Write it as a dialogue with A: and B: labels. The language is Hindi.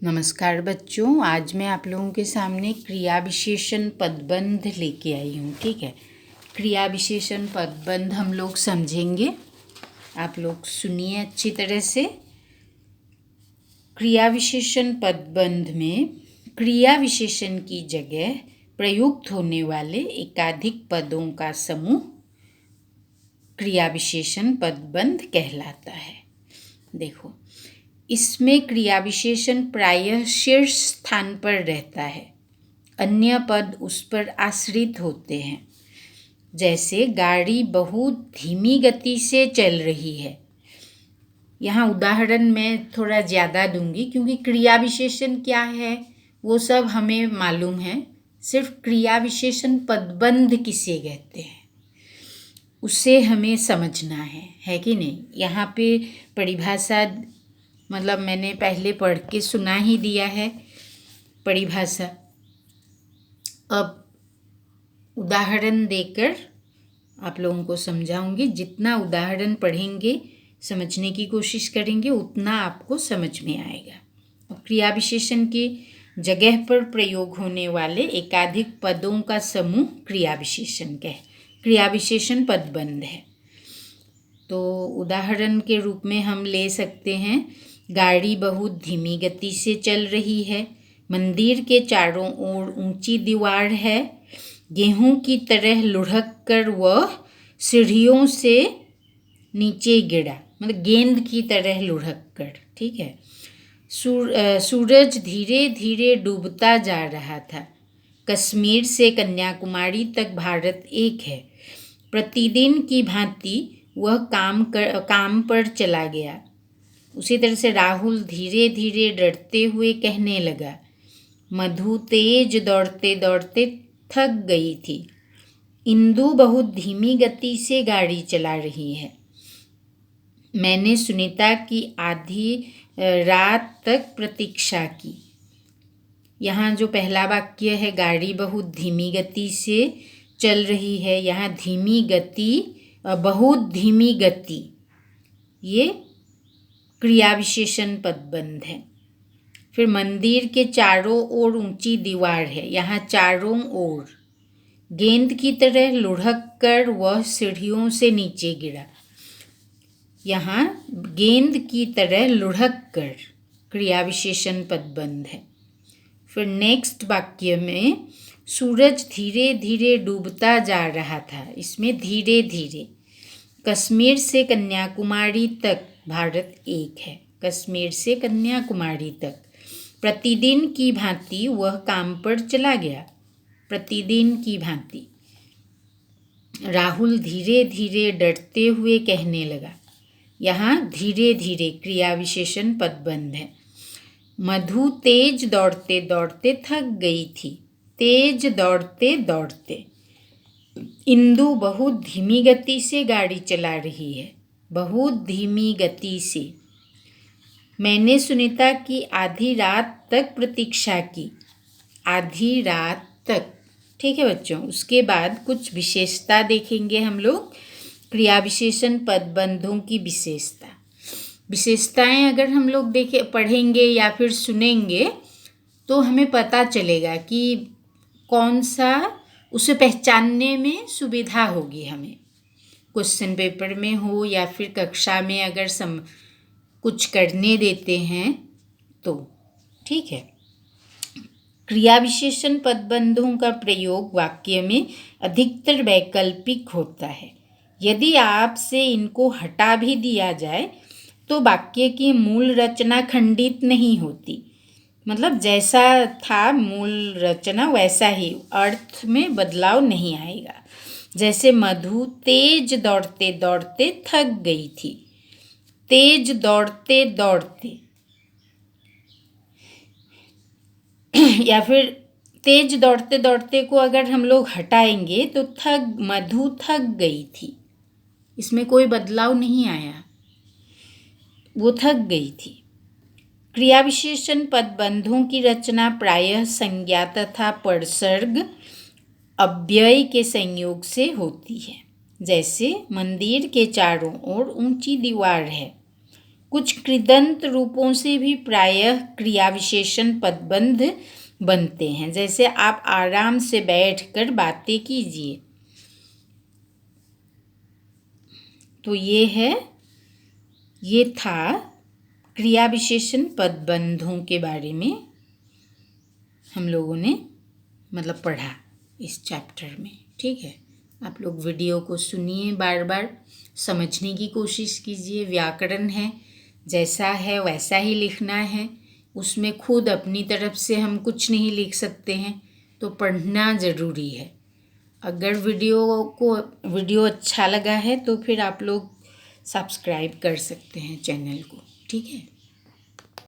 A: नमस्कार बच्चों, आज मैं आप लोगों के सामने क्रिया विशेषण पदबंध लेके आई हूँ। ठीक है, क्रिया विशेषण पदबंध हम लोग समझेंगे। आप लोग सुनिए अच्छी तरह से। क्रिया विशेषण पदबंध में क्रिया विशेषण की जगह प्रयुक्त होने वाले एकाधिक पदों का समूह क्रिया विशेषण पदबंध कहलाता है। देखो, इसमें क्रिया विशेषण प्रायः शीर्ष स्थान पर रहता है, अन्य पद उस पर आश्रित होते हैं। जैसे गाड़ी बहुत धीमी गति से चल रही है। यहाँ उदाहरण मैं थोड़ा ज़्यादा दूंगी क्योंकि क्रिया विशेषण क्या है वो सब हमें मालूम है। सिर्फ क्रिया विशेषण पदबंध किसे कहते हैं उसे हमें समझना है कि नहीं। यहाँ पे परिभाषा मतलब मैंने पहले पढ़ के सुना ही दिया है परिभाषा। अब उदाहरण देकर आप लोगों को समझाऊंगी। जितना उदाहरण पढ़ेंगे, समझने की कोशिश करेंगे, उतना आपको समझ में आएगा। अब क्रिया विशेषण की जगह पर प्रयोग होने वाले एकाधिक पदों का समूह क्रिया विशेषण पदबंध है। तो उदाहरण के रूप में हम ले सकते हैं, गाड़ी बहुत धीमी गति से चल रही है, मंदिर के चारों ओर ऊंची दीवार है, गेहूं की तरह लुढ़क कर वह सीढ़ियों से नीचे गिरा, मतलब गेंद की तरह लुढ़क कर। ठीक है, सूरज धीरे धीरे डूबता जा रहा था, कश्मीर से कन्याकुमारी तक भारत एक है, प्रतिदिन की भांति वह काम पर चला गया। उसी तरह से राहुल धीरे धीरे डरते हुए कहने लगा, मधु तेज दौड़ते दौड़ते थक गई थी, इंदु बहुत धीमी गति से गाड़ी चला रही है, मैंने सुनीता की आधी रात तक प्रतीक्षा की। यहाँ जो पहला वाक्य है, गाड़ी बहुत धीमी गति से चल रही है, यहाँ धीमी गति, बहुत धीमी गति, ये क्रिया विशेषण पदबंध है। फिर मंदिर के चारों ओर ऊंची दीवार है, यहाँ चारों ओर, गेंद की तरह लुढ़क कर वह सीढ़ियों से नीचे गिरा, यहाँ गेंद की तरह लुढ़क कर क्रिया विशेषण पदबंध है। फिर नेक्स्ट वाक्य में सूरज धीरे धीरे डूबता जा रहा था, इसमें धीरे धीरे, कश्मीर से कन्याकुमारी तक भारत एक है, कश्मीर से कन्याकुमारी तक, प्रतिदिन की भांति वह काम पर चला गया, प्रतिदिन की भांति, राहुल धीरे धीरे डरते हुए कहने लगा, यहाँ धीरे धीरे क्रिया विशेषण पदबंध है। मधु तेज दौड़ते दौड़ते थक गई थी, तेज दौड़ते दौड़ते, इंदु बहुत धीमी गति से गाड़ी चला रही है, बहुत धीमी गति से, मैंने सुनीता की आधी रात तक प्रतीक्षा की, आधी रात तक। ठीक है बच्चों, उसके बाद कुछ विशेषता देखेंगे हम लोग, क्रिया विशेषण पदबंधों की विशेषताएं अगर हम लोग पढ़ेंगे या फिर सुनेंगे तो हमें पता चलेगा कि कौन सा, उसे पहचानने में सुविधा होगी हमें। क्वेश्चन पेपर में हो या फिर कक्षा में अगर कुछ करने देते हैं तो। ठीक है, क्रिया विशेषण पदबंधों का प्रयोग वाक्य में अधिकतर वैकल्पिक होता है। यदि आपसे इनको हटा भी दिया जाए तो वाक्य की मूल रचना खंडित नहीं होती, मतलब जैसा था मूल रचना वैसा ही, अर्थ में बदलाव नहीं आएगा। जैसे मधु तेज दौड़ते दौड़ते थक गई थी, तेज दौड़ते दौड़ते, या फिर तेज दौड़ते दौड़ते को अगर हम लोग हटाएंगे तो मधु थक गई थी, इसमें कोई बदलाव नहीं आया, वो थक गई थी। क्रिया विशेषण पदबंधों की रचना प्रायः संज्ञा तथा परसर्ग अव्यय के संयोग से होती है। जैसे मंदिर के चारों ओर ऊंची दीवार है, कुछ कृदंत रूपों से भी प्रायः क्रिया विशेषण पदबंध बनते हैं। जैसे आप आराम से बैठकर बातें कीजिए। तो ये था क्रिया विशेषण पदबंधों के बारे में हम लोगों ने मतलब पढ़ा इस चैप्टर में। ठीक है, आप लोग वीडियो को सुनिए, बार बार समझने की कोशिश कीजिए। व्याकरण है, जैसा है वैसा ही लिखना है, उसमें खुद अपनी तरफ से हम कुछ नहीं लिख सकते हैं, तो पढ़ना ज़रूरी है। अगर वीडियो अच्छा लगा है तो फिर आप लोग सब्सक्राइब कर सकते हैं चैनल को। ठीक है।